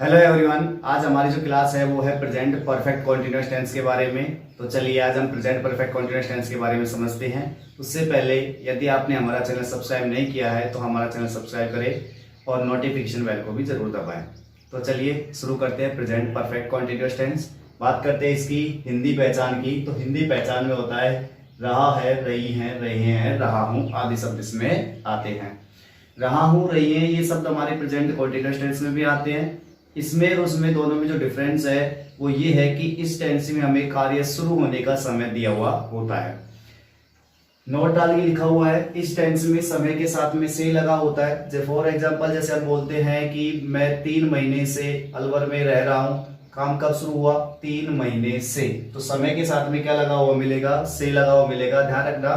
Hello everyone, आज हमारी जो क्लास है वो है प्रेजेंट परफेक्ट कॉन्टिन्यूअस टेंस के बारे में। तो चलिए आज हम प्रेजेंट परफेक्ट कॉन्टिन्यूअस टेंस के बारे में समझते हैं। उससे पहले यदि आपने हमारा चैनल सब्सक्राइब नहीं किया है तो हमारा चैनल सब्सक्राइब करें और नोटिफिकेशन बेल को भी जरूर दबाएं। तो चलिए शुरू करते हैं प्रेजेंट परफेक्ट कॉन्टिन्यूअस टेंस। बात करते हैं इसकी हिंदी पहचान की। तो हिंदी पहचान में होता है रहा है, रही है, रहे हैं, रहा हूँ आदि शब्द इसमें आते हैं। रहा हूँ, रही है, ये शब्द हमारे प्रेजेंट कॉन्टिन्यूअस टेंस में भी आते हैं। इसमें और उसमें दोनों में जो डिफरेंस है वो ये है कि इस टेंस में हमें कार्य शुरू होने का समय दिया हुआ होता है। नोट डाल के लिखा हुआ है इस टेंस में समय के साथ में से लगा होता है। जैसे फॉर एग्जांपल जैसे हम बोलते हैं कि मैं 3 महीने से अलवर में रह रहा हूं। काम कब शुरू हुआ? 3 महीने से। तो समय के साथ में क्या लगा हुआ मिलेगा? से लगा हुआ मिलेगा। ध्यान रखना,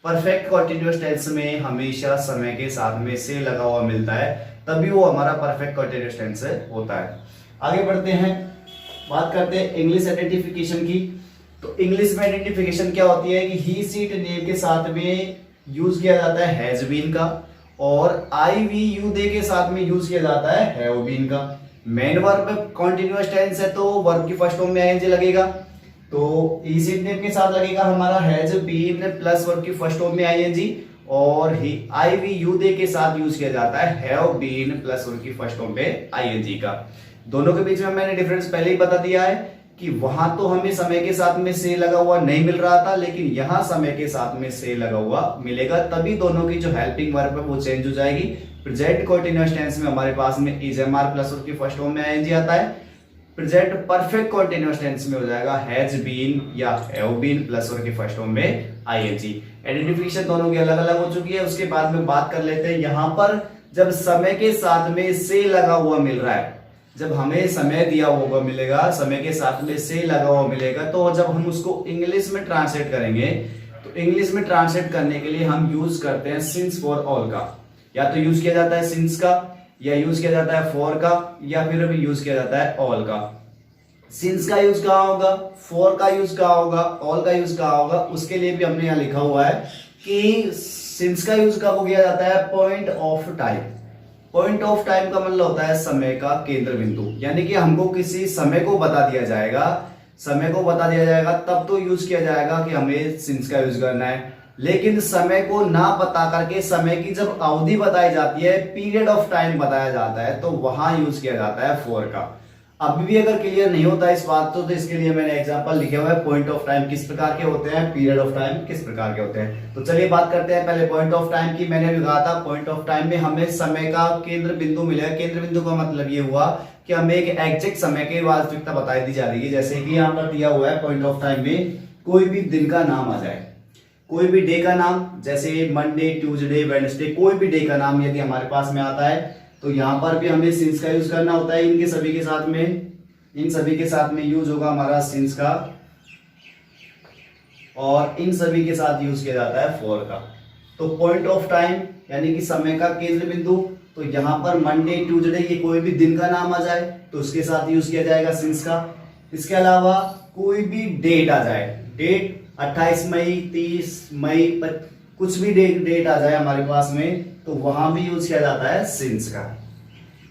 परफेक्ट कॉन्टिन्यूअस टेंस में हमेशा समय के साथ में से लगा हुआ मिलता है, तभी वो हमारा परफेक्ट कॉन्टिन्यूअस टेंस होता है। आगे बढ़ते हैं, बात करते हैं इंग्लिश आइडेंटिफिकेशन की। तो इंग्लिश में आइडेंटिफिकेशन क्या होती है कि ही सीट नेम के साथ में यूज किया जाता है हैज बीन का, और आई वी यू दे के साथ में यूज किया जाता है हैव बीन का। मेन वर्ब कॉन्टिन्यूअस टेंस है तो वर्ब की फर्स्ट फॉर्म में आईएनजी लगेगा। तो ही सीट नेम के साथ लगेगा हमारा हैज बीन प्लस वर्ब की फर्स्ट फॉर्म में आईएनजी, और ही आई वी यू दे के साथ यूज किया जाता है हैव बीन प्लस उनकी फर्स्ट फॉर्म पे आईएनजी का। दोनों के बीच में मैंने डिफरेंस पहले ही बता दिया है कि वहां तो हमें समय के साथ में से लगा हुआ नहीं मिल रहा था, लेकिन यहां समय के साथ में से लगा हुआ मिलेगा, तभी दोनों की जो हेल्पिंग वर्ब है वो चेंज हो जाएगी। प्रेजेंट कॉन्टिन्यूअस टेंस में हमारे पास में इज एम आर प्लस उनकी फर्स्ट फॉर्म में आईएनजी आता है। प्रेजेंट परफेक्ट कॉन्टिन्यूअस टेंस में हो जाएगा हैज बीन या हैव बीन प्लस और की फर्स्ट फॉर्म में आईएनजी। आइडेंटिफिकेशन दोनों की अलग अलग हो चुकी है। उसके बाद में बात कर लेते हैं यहां पर जब समय के साथ में से लगा हुआ मिल रहा है, जब हमें समय दिया हुआ मिलेगा, समय के साथ में से लगा हुआ मिलेगा, तो जब हम उसको इंग्लिश में ट्रांसलेट करेंगे तो इंग्लिश में ट्रांसलेट करने के लिए हम यूज करते हैं सिंस फॉर ऑल का। या तो यूज किया जाता है सिंस का, या यूज किया जाता है फॉर का, या फिर अभी यूज किया जाता है ऑल का। सिंस का यूज कहां होगा, फॉर का यूज कहां होगा, ऑल का यूज कहां होगा, उसके लिए भी हमने यहां लिखा हुआ है कि सिंस का यूज कब किया जाता है? Point of time. Point of time का मतलब होता है समय का केंद्र बिंदु, यानी कि हमको किसी समय को बता दिया जाएगा, समय को बता दिया जाएगा तब तो यूज किया जाएगा कि हमें सिंस का यूज करना है। लेकिन समय को ना बता करके समय की जब अवधि बताई जाती है, पीरियड ऑफ टाइम बताया जाता है, तो वहां यूज किया जाता है फॉर का। अभी भी अगर क्लियर नहीं होता इस बात तो इसके लिए मैंने एग्जांपल लिखे हुए हैं। पॉइंट ऑफ टाइम किस प्रकार के होते हैं, पीरियड ऑफ टाइम किस प्रकार के होते हैं। तो चलिए बात करते हैं पहले पॉइंट ऑफ टाइम की। मैंने भी कहा था पॉइंट ऑफ टाइम में हमें समय का केंद्र बिंदु मिलेगा। केंद्र बिंदु का मतलब ये हुआ कि हमें एक एग्जैक्ट समय की वास्तविकता बताई दी जा रही है। जैसे कि यहाँ पर दिया हुआ है पॉइंट ऑफ टाइम में कोई भी दिन का नाम आ जाए, कोई भी डे का नाम, जैसे मंडे, ट्यूसडे, वेडनेसडे, कोई भी डे का नाम यदि हमारे पास में आता है तो यहां पर भी हमें सिंस का यूज करना होता है। इनके सभी के साथ में, इन सभी के साथ में यूज होगा हमारा सिंस का, और इन सभी के साथ यूज किया जाता है फॉर का। तो पॉइंट ऑफ टाइम यानी कि समय का केंद्र बिंदु, तो यहां पर मंडे, ट्यूसडे, ये कोई भी दिन का नाम आ जाए तो उसके साथ यूज किया जाएगा सिंस का। इसके अलावा कोई भी डेट आ जाए, डेट 28 मई, 30 मई, कुछ भी डेट आ जाए हमारे पास में, तो वहां भी यूज किया जाता है सिंस का।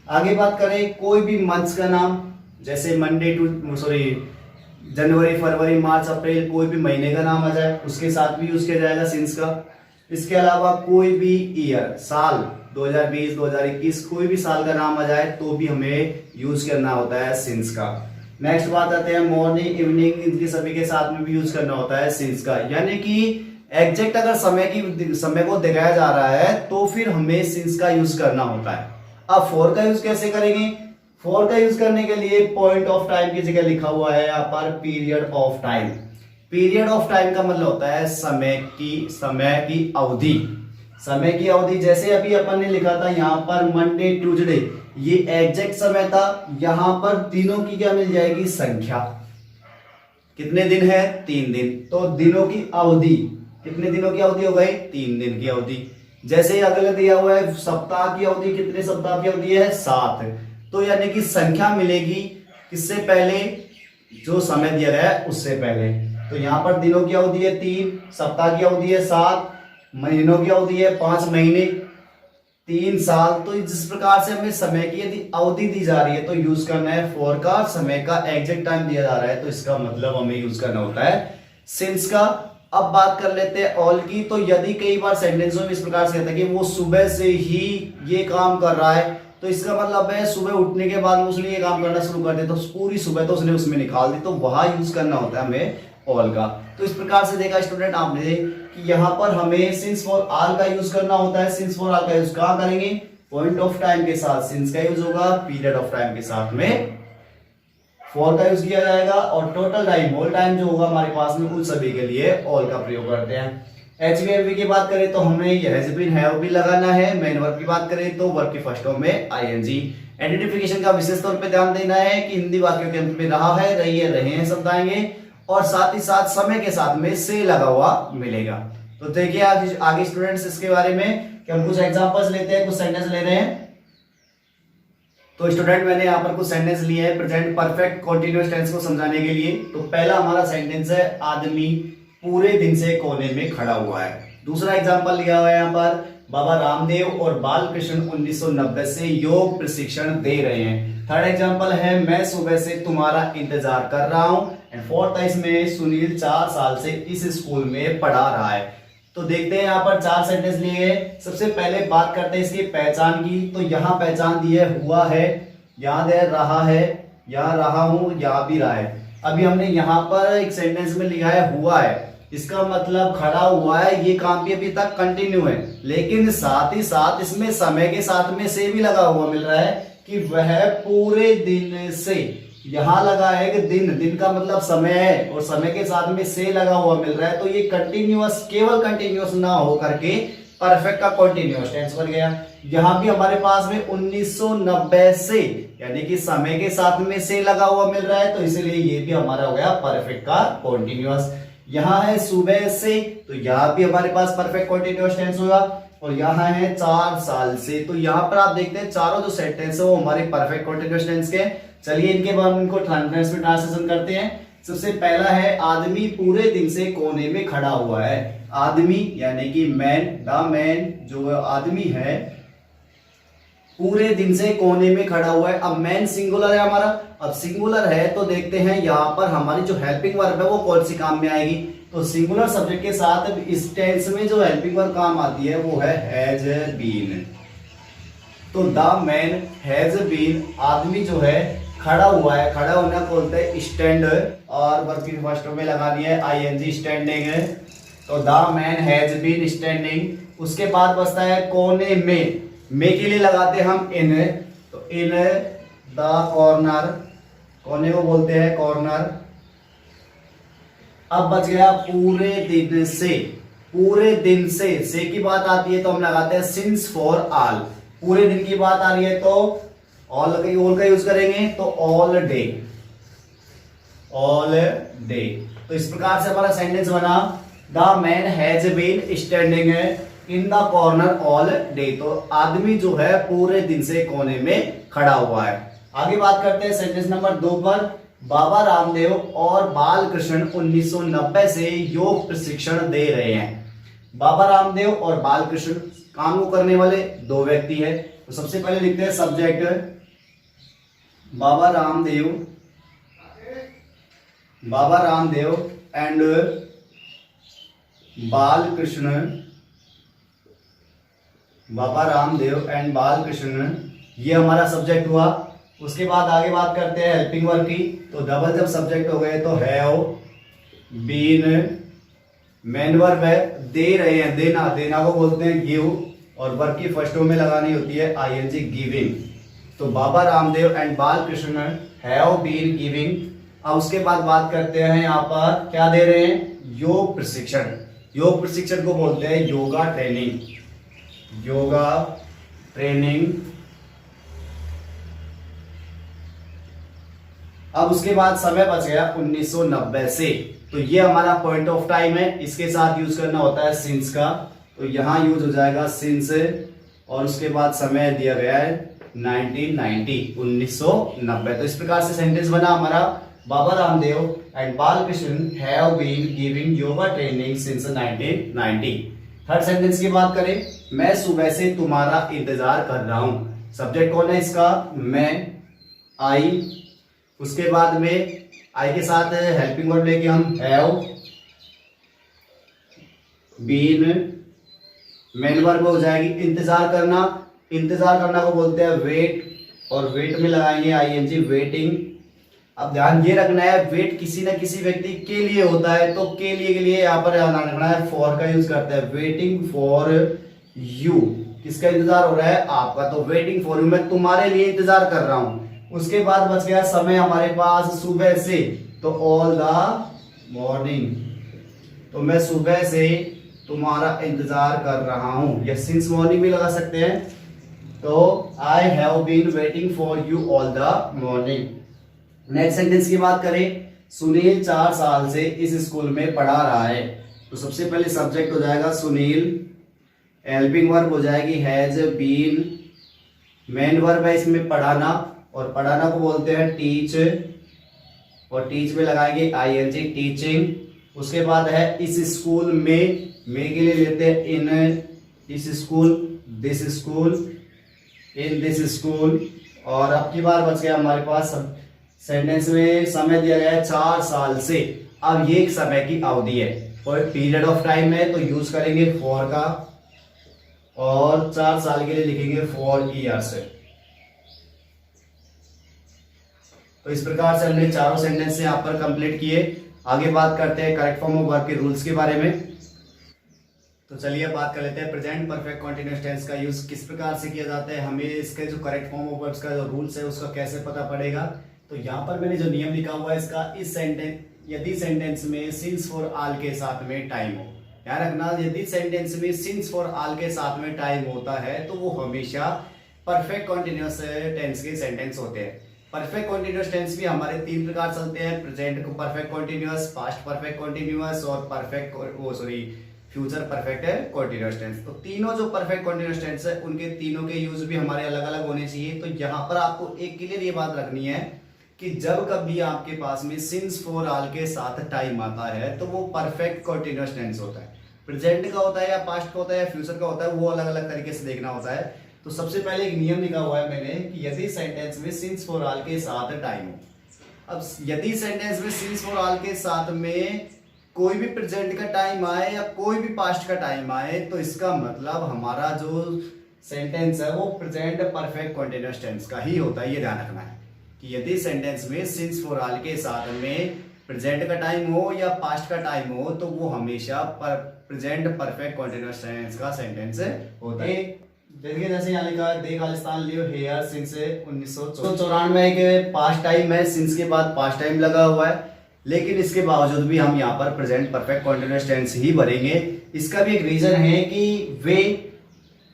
आगे बात करें कोई भी मंथ्स का नाम, जैसे मंडे टू जनवरी, फरवरी, मार्च, अप्रैल, कोई भी महीने का नाम आ जाए उसके साथ भी यूज किया जाएगा सिंस का। इसके अलावा कोई भी ईयर, साल 2020, 2021, कोई भी साल का नाम आ जाए तो भी हमें यूज करना होता है सिंस का। नेक्स्ट बात आते हैं मॉर्निंग, इवनिंग, इनके सभी के साथ में भी यूज करना होता है सिंस का। यानी कि एग्जैक्ट अगर समय को दिखाया जा रहा है तो फिर हमें सिंस का यूज करना होता है। अब फॉर का यूज कैसे करेंगे? फॉर का यूज करने के लिए पॉइंट ऑफ टाइम की जगह लिखा हुआ है यहाँ पर period of time. Period of time का मतलब होता है समय की अवधि, समय की अवधि। जैसे अभी अपन ने लिखा था यहाँ पर मंडे, ट्यूसडे, ये एग्जैक्ट समय था। यहां पर दिनों की क्या मिल जाएगी? संख्या। कितने दिन है? 3 दिन। तो दिनों की अवधि, कितने दिनों की अवधि हो गई? 3 दिन की अवधि। जैसे अगले दिया हुआ है सप्ताह की अवधि, कितने सप्ताह की अवधि है? 7। तो यानी कि संख्या मिलेगी किससे पहले? जो समय दिया गया है उससे पहले। तो यहां पर दिनों की अवधि है 3, सप्ताह की अवधि है 7, महीनों की अवधि है 5 महीने, 3 साल। तो जिस प्रकार से हमें समय की यदि अवधि दी जा रही है तो यूज करना है फॉर का, समय का एग्जैक्ट टाइम दिया जा रहा है तो इसका मतलब हमें यूज करना होता है सिंस का। अब बात कर लेते हैं ऑल की। तो यदि कई बार सेंटेंसों में इस प्रकार से कहता है कि वो सुबह से ही ये काम कर रहा है, तो इसका मतलब है सुबह उठने के बाद उसने ये काम करना शुरू कर दिया, तो पूरी सुबह तो उसने उसमें निकाल दी, तो वहां यूज करना होता है हमें ऑल का। तो इस प्रकार से देखा स्टूडेंट आपने कि यहाँ पर हमें सिंस फॉर ऑल का यूज करना होता है। सिंस फॉर ऑल का यूज कहां करेंगे? पॉइंट ऑफ टाइम के साथ सिंस का यूज होगा, पीरियड ऑफ टाइम के साथ में फॉर का यूज किया जाएगा, और टोटल टाइम होल टाइम जो होगा हमारे पास में उन सभी के लिए ऑल का प्रयोग करते हैं। एचवीएमवी की बात करें तो हमें हैज बीन हैव भी लगाना है। मेन वर्ब की बात करें तो वर्ब की फर्स्ट फॉर्म में आईएनजी। आइडेंटिफिकेशन का विशेष तौर पे ध्यान देना है कि हिंदी वाक्यों के अंत में रहा है, रही है, रहे हैं शब्द आएंगे, और साथ ही साथ समय के साथ में से लगा हुआ मिलेगा। तो देखिए आगे स्टूडेंट्स इसके बारे में कि हम कुछ एग्जांपल्स लेते हैं, कुछ सेंटेंस ले रहे हैं। तो स्टूडेंट मैंने यहाँ पर कुछ सेंटेंस लिए हैं प्रेजेंट परफेक्ट कॉन्टिन्यूअस टेंस को समझाने के लिए। तो पहला हमारा सेंटेंस है आदमी पूरे दिन से कोने में खड़ा हुआ है। दूसरा एग्जांपल लिया हुआ है यहाँ पर बाबा रामदेव और बालकृष्ण 1990 से योग प्रशिक्षण दे रहे हैं। थर्ड एग्जांपल है मैं सुबह से तुम्हारा इंतजार कर रहा हूं। एंड फोर्थ इसमें सुनील 4 साल से इस स्कूल में पढ़ा रहा है। तो देखते हैं यहाँ पर 4 सेंटेंस लिए हैं। सबसे पहले बात करते हैं इसकी पहचान की। तो यहाँ पहचान दी है हुआ है, याद है रहा है, यहाँ रहा हूं, यहाँ भी रहा है। अभी हमने यहाँ पर एक सेंटेंस में लिखा है हुआ है, इसका मतलब खड़ा हुआ है, ये काम भी अभी तक कंटिन्यू है, लेकिन साथ ही साथ इसमें समय के साथ में से भी लगा हुआ मिल रहा है कि वह पूरे दिन से। यहां लगा है कि दिन का मतलब समय है, और समय के साथ में से लगा हुआ मिल रहा है, तो ये कंटिन्यूअस, केवल कंटिन्यूअस ना हो करके परफेक्ट का कंटिन्यूअस टेंस बन गया। यहां भी हमारे पास में 1990 से, यानी कि समय के साथ में से लगा हुआ मिल रहा है, तो इसलिए ये भी हमारा हो गया परफेक्ट का कंटिन्यूअस। यहाँ है सुबह से, तो यहाँ भी हमारे पास परफेक्ट कंटिन्यूअस टेंस होगा। और यहाँ है 4 साल से, तो यहाँ पर आप देखते हैं चारों जो सेंटेंस है वो हमारे परफेक्ट कंटिन्यूअस टेंस के। चलिए इनके बाद इनको ट्रांसलेशन करते हैं। सबसे पहला है आदमी पूरे दिन से कोने में खड़ा हुआ है। आदमी यानी कि मैन, द मैन जो आदमी है पूरे दिन से कोने में खड़ा हुआ है। अब मैन सिंगुलर है हमारा, अब सिंगुलर है तो देखते हैं यहाँ पर हमारी जो हेल्पिंग वर्ब है वो कौन सी काम में आएगी। तो सिंगुलर सब्जेक्ट के साथ इस टेंस में जो हेल्पिंग वर्ब काम आती है वो है हैज बीन। तो द मैन हैज बीन, आदमी जो है खड़ा हुआ है, खड़ा होना बोलते हैं स्टैंड, और वर्ब की फर्स्ट में लगानी है आईएनजी स्टैंडिंग है। तो the man has been standing. उसके बाद बचता है कोने में के लिए लगाते हैं हम इन, तो इन द कॉर्नर, कोने को बोलते हैं कॉर्नर। अब बच गया पूरे दिन से। पूरे दिन से की बात आती है तो हम लगाते हैं सिंस फॉर ऑल। पूरे दिन की बात आ रही है तो ऑल का यूज करेंगे, तो ऑल डे, ऑल डे। तो इस प्रकार से हमारा सेंटेंस बना the man has been standing in the corner all day. तो आदमी जो है पूरे दिन से कोने में खड़ा हुआ है। आगे बात करते हैं सेंटेंस नंबर 2 पर। बाबा रामदेव और बालकृष्ण 1990 से योग प्रशिक्षण दे रहे हैं। बाबा रामदेव और बालकृष्ण काम को करने वाले 2 व्यक्ति हैं। तो सबसे पहले लिखते हैं subject Baba Ramdev and Balkrishna, Baba Ramdev and Balkrishna, ये हमारा सब्जेक्ट हुआ। उसके बाद आगे बात करते हैं हेल्पिंग वर्ब की। तो डबल जब सब्जेक्ट हो गए तो हैव बीन, मेन वर्ब है दे रहे हैं, देना को बोलते हैं गिव, और वर्ब की फर्स्ट में लगानी होती है आईएनजी गिविंग। तो Baba Ramdev and Balkrishna have been giving. अब उसके बाद बात करते हैं यहाँ पर क्या दे रहे हैं, योग प्रशिक्षण। योग प्रशिक्षण को बोलते हैं योगा ट्रेनिंग, योगा ट्रेनिंग। अब उसके बाद समय बच गया 1990 से। तो ये हमारा पॉइंट ऑफ टाइम है, इसके साथ यूज करना होता है सिंस का। तो यहां यूज हो जाएगा सिंस, और उसके बाद समय दिया गया है 1990। तो इस प्रकार से सेंटेंस बना हमारा Baba Ramdev and Balkrishna have been giving yoga training since 1990। Third sentence की बात करें, मैं सुबह से तुम्हारा इंतजार कर रहा हूं। सब्जेक्ट कौन है इसका? मैं, आई। उसके बाद में आई के साथ हेल्पिंग वर्ब लेके हम हैव बीन, मेन वर्ब हो जाएगी इंतजार करना। इंतजार करना को बोलते हैं वेट, और वेट में लगाएंगे आईएनजी, वेटिंग। अब ध्यान ये रखना है, वेट किसी न किसी व्यक्ति के लिए होता है, तो के लिए यहाँ पर ध्यान रखना है, फॉर का यूज करते हैं। वेटिंग फॉर यू, किसका इंतजार हो रहा है? आपका। तो वेटिंग फॉर यू, मैं तुम्हारे लिए इंतजार कर रहा हूं। उसके बाद बच गया समय हमारे पास सुबह से, तो ऑल द मॉर्निंग। तो मैं सुबह से तुम्हारा इंतजार कर रहा हूं, या सिंस मॉर्निंग भी लगा सकते हैं। तो I have been waiting for you all the morning. Next sentence की बात करें, सुनील 4 साल से इस स्कूल में पढ़ा रहा है। तो सबसे पहले सब्जेक्ट हो जाएगा सुनील, हेल्पिंग वर्ब हो जाएगी हैज बीन, मेन वर्ब है इसमें पढ़ाना, और पढ़ाना को बोलते हैं टीच, और टीच में लगाएंगे आईएनजी, टीचिंग। उसके बाद है इस स्कूल में के लिए लेते हैं इन इस school, this school, in this school. और अब की बार बच गया हमारे पास सेंटेंस में समय दिया गया है 4 साल से। अब ये एक समय की अवधि है और पीरियड ऑफ टाइम है, तो यूज करेंगे फॉर का, और 4 साल के लिए लिखेंगे 4 ईयर्स। तो इस प्रकार से हमने चारों सेंटेंस यहाँ पर कंप्लीट किए। आगे बात करते हैं करेक्ट फॉर्म ऑफ वर्ब के रूल्स के बारे में। तो चलिए बात कर लेते हैं प्रेजेंट परफेक्ट कॉन्टिन्यूअस टेंस का यूज किस प्रकार से किया जाता है, हमें इसके जो करेक्ट फॉर्म ऑफ वर्ब्स का जो रूल्स है उसका कैसे पता पड़ेगा। तो यहाँ पर मैंने जो नियम लिखा हुआ है इसका, इस सेंटेंस, यदि सेंटेंस में सिंस फॉर ऑल के साथ में टाइम हो, याद रखना, यदि सेंटेंस में सिंस फॉर ऑल के साथ में टाइम होता है तो वो हमेशा परफेक्ट कॉन्टिन्यूअस टेंस के सेंटेंस होते हैं। परफेक्ट कॉन्टिन्यूअस टेंस भी हमारे 3 प्रकार चलते हैं, present perfect continuous, past perfect continuous और फ्यूचर परफेक्ट कॉन्टिन्यूअस टेंस। तो तीनों जो परफेक्ट कॉन्टिन्यूअस टेंस है उनके तीनों के यूज भी हमारे अलग अलग होने चाहिए। तो यहाँ पर आपको एक क्लियर ये बात रखनी है कि जब कभी आपके पास में सिंस फॉर ऑल के साथ टाइम आता है तो वो परफेक्ट कॉन्टिन्यूअस टेंस होता है। प्रेजेंट का होता है या पास्ट का होता है या फ्यूचर का होता है, वो अलग अलग तरीके से देखना होता है। तो सबसे पहले एक नियम लिखा हुआ है मैंने कि यदि सेंटेंस में सिंस फॉर ऑल के साथ टाइम हो, अब यदि सेंटेंस में सिंस फॉर ऑल के साथ में कोई भी प्रेजेंट का टाइम आए या कोई भी पास्ट का टाइम आए, तो इसका मतलब हमारा जो सेंटेंस है वो प्रेजेंट परफेक्ट कॉन्टिन्यूअस टेंस का ही होता है। ये ध्यान रखना है कि यदि सेंटेंस में सिंस फॉर ऑल के साथ में प्रेजेंट का टाइम हो या पास्ट का टाइम हो तो वो हमेशा प्रेजेंट परफेक्ट कॉन्टिन्यूअस टेंस का सेंटेंस होता है। देखिए जैसे यहाँ लिखा है, दे खालिस्तान लिव हेयर सिंस 1994 के पास्ट टाइम है, सिंस के बाद पास्ट टाइम लगा हुआ है, लेकिन इसके बावजूद भी हम यहाँ पर प्रेजेंट परफेक्ट कॉन्टिन्यूअस टेंस ही भरेंगे। इसका भी एक रीजन है कि वे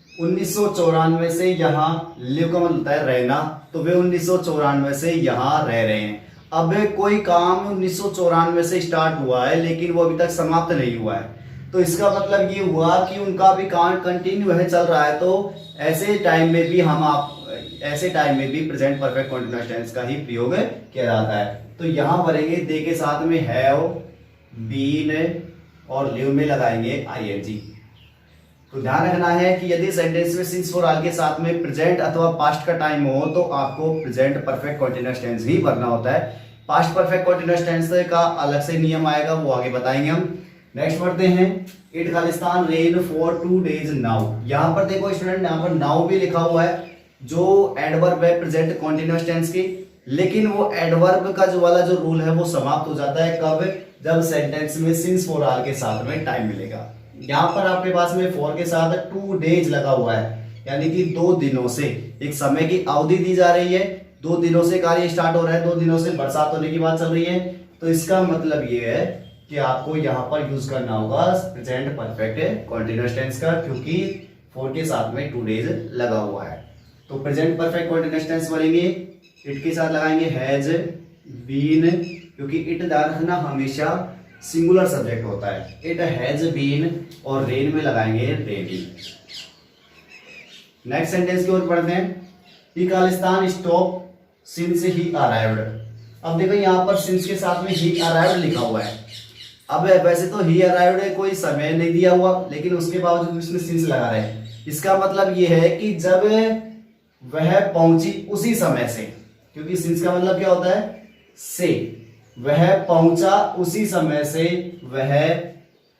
1994 से यहाँ, लिव का मतलब होता है रहना, तो वे 1994 से यहाँ रह रहे हैं। अब कोई काम 1994 से स्टार्ट हुआ है लेकिन वो अभी तक समाप्त नहीं हुआ है, तो इसका मतलब ये हुआ कि उनका भी काम कंटिन्यू है, चल रहा है। तो ऐसे टाइम में भी प्रेजेंट परफेक्ट कॉन्टिन्यूअस टेंस का ही प्रयोग किया जाता है। तो यहाँ भरेंगे दे के साथ में हैव बीन और लिव में लगाएंगे आईएनजी। तो ध्यान रखना है कि यदि सेंटेंस में सिंस फॉर ऑल के साथ में प्रेजेंट अथवा पास्ट का टाइम हो तो आपको प्रेजेंट परफेक्ट कॉन्टिन्यूअस टेंस ही भरना होता है। पास्ट परफेक्ट कॉन्टिन्यूअस टेंस का अलग से नियम आएगा, वो आगे बताएंगे हम। नेक्स्ट पढ़ते हैं, it Khalistan rain for 2 days now. यहाँ पर देखो स्टूडेंट, यहाँ पर नाउ भी लिखा हुआ है जो एडवर्ब है प्रेजेंट कॉन्टिन्यूअस टेंस की, लेकिन वो एडवर्ब का जो वाला जो रूल है वो समाप्त हो जाता है कब? जब सेंटेंस में सिंस फॉर ऑल के साथ में टाइम मिलेगा। यहाँ पर आपके पास में फॉर के साथ 2 days लगा हुआ है, यानी कि 2 दिनों से एक समय की अवधि दी जा रही है। 2 दिनों से कार्य स्टार्ट हो रहा है, 2 दिनों से बरसात होने की बात चल रही है। तो इसका मतलब ये है कि आपको यहाँ पर यूज करना होगा प्रेजेंट परफेक्ट कॉन्टिन्यूअस टेंस का, क्योंकि फॉर के साथ में 2 days लगा हुआ है। तो प्रेजेंट परफेक्ट कॉन्टिन्यूअस टेंस बोलेंगे, इट के साथ लगाएंगे हैज बीन, क्योंकि इट ध्यान रखना हमेशा सिंगुलर सब्जेक्ट होता है। इट हैज बीन, और रेन में लगाएंगे रेनिंग। नेक्स्ट सेंटेंस की ओर पढ़ते हैं, ही खालिस्तान स्टॉप सिंस ही अराइव्ड। अब देखो यहाँ पर सिंस के साथ में ही अराइव्ड लिखा हुआ है, अब वैसे तो ही अराइव्ड है, कोई समय नहीं दिया हुआ, लेकिन उसके बावजूद उसने सिंस लगा रहे हैं। इसका मतलब ये है कि जब वह पहुंची उसी समय से, क्योंकि सिंस का मतलब क्या होता है, से, वह पहुंचा उसी समय से वह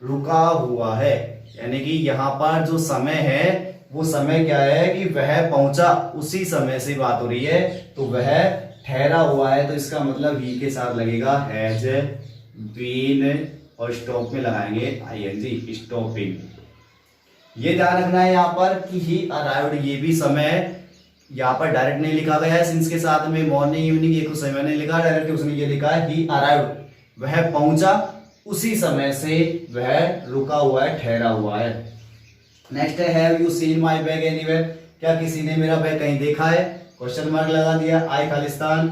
रुका हुआ है। यानी कि यहां पर जो समय है वो समय क्या है कि वह पहुंचा उसी समय से बात हो रही है, तो वह ठहरा हुआ है, तो इसका मतलब ही के साथ लगेगा हैज बीन, और स्टॉप में लगाएंगे आईएनजी, स्टॉपिंग। ये ध्यान रखना है यहाँ पर कि ही अराइव्ड, ये भी समय यहाँ पर डायरेक्ट नहीं लिखा गया है सिंस के साथ में, मॉर्निंग इवनिंग ये कुछ समय नहीं लिखा, डायरेक्ट उसने ये लिखा है ही अराइव्ड, वह पहुंचा उसी समय से वह रुका हुआ है, ठहरा हुआ है। नेक्स्ट है have you seen my bag anywhere, क्या किसी ने मेरा बैग कहीं देखा है, क्वेश्चन मार्क लगा दिया, आई खालिस्तान,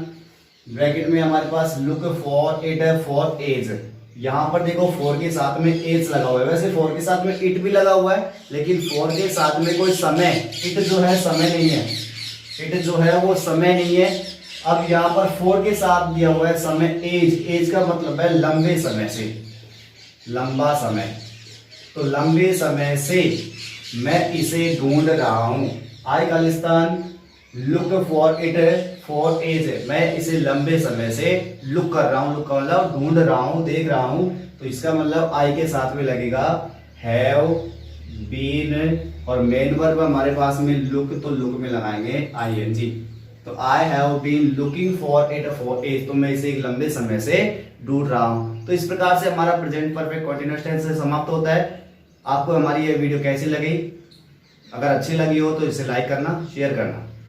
ब्रैकेट में हमारे पास लुक फॉर इट है, फॉर एज, यहाँ पर देखो 4 के साथ में एज लगा हुआ है, वैसे 4 के साथ में इट भी लगा हुआ है, लेकिन 4 के साथ में कोई समय, इट जो है समय नहीं है, इट जो है वो समय नहीं है। अब यहाँ पर 4 के साथ दिया हुआ है समय एज, एज का मतलब है लंबे समय से, लंबा समय, तो लंबे समय से मैं इसे ढूंढ रहा हूं, आई खालिस्तान look for it for age, मैं इसे लंबे समय से लुक कर रहा हूं, लुक का मतलब ढूंढ रहा हूं, देख रहा हूं, तो इसका मतलब आई के साथ में लगेगा हैव बीन, और मेन वर्ब हमारे पास में लुक, तो लुक में लगाएंगे आईएनजी, तो I have been looking for it for age, तो मैं इसे एक लंबे समय से ढूंढ रहा हूं। तो इस प्रकार से हमारा प्रेजेंट परफेक्ट कंटीन्यूअस टेंस से समाप्त होता है। आपको हमारी ये वीडियो कैसी लगी? अगर अच्छी लगी हो तो इसे लाइक करना, शेयर करना।